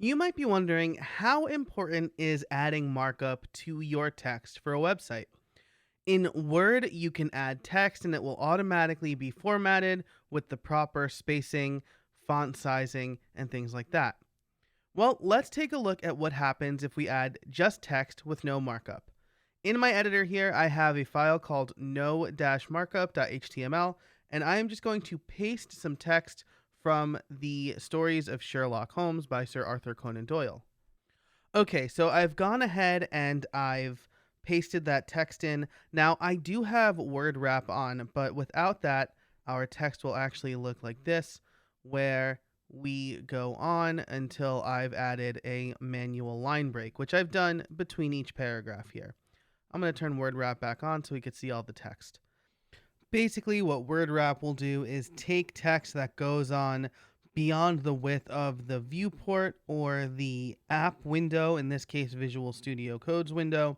You might be wondering, how important is adding markup to your text for a website? In Word, you can add text and it will automatically be formatted with the proper spacing, font sizing, and things like that. Well, let's take a look at what happens if we add just text with no markup. In my editor here, I have a file called no-markup.html, and I am just going to paste some text from the Stories of Sherlock Holmes by Sir Arthur Conan Doyle. Okay, so I've gone ahead and I've pasted that text in. Now, I do have word wrap on, but without that, our text will actually look like this, where we go on until I've added a manual line break, which I've done between each paragraph here. I'm going to turn word wrap back on so we can see all the text. Basically, what word wrap will do is take text that goes on beyond the width of the viewport or the app window, in this case, Visual Studio Code's window,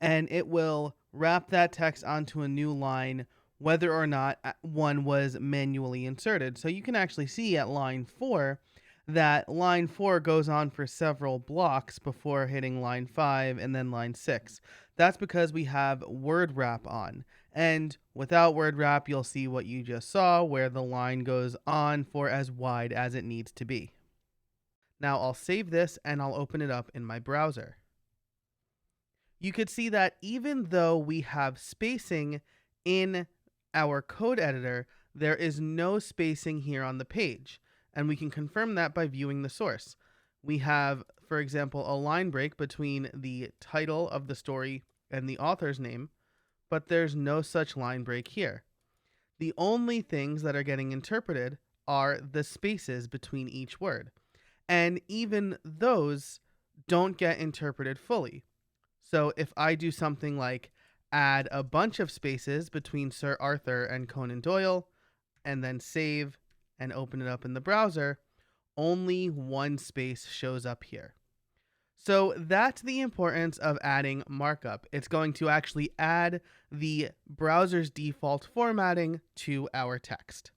and it will wrap that text onto a new line whether or not one was manually inserted. So you can actually see at line 4 that line 4 goes on for several blocks before hitting line 5 and then line 6. That's because we have word wrap on. And without word wrap, you'll see what you just saw, where the line goes on for as wide as it needs to be. Now I'll save this and I'll open it up in my browser. You could see that even though we have spacing in our code editor, there is no spacing here on the page. And we can confirm that by viewing the source. We have, for example, a line break between the title of the story and the author's name, but there's no such line break here. The only things that are getting interpreted are the spaces between each word. And even those don't get interpreted fully. So if I do something like add a bunch of spaces between Sir Arthur and Conan Doyle, and then save and open it up in the browser, only one space shows up here. So that's the importance of adding markup. It's going to actually add the browser's default formatting to our text.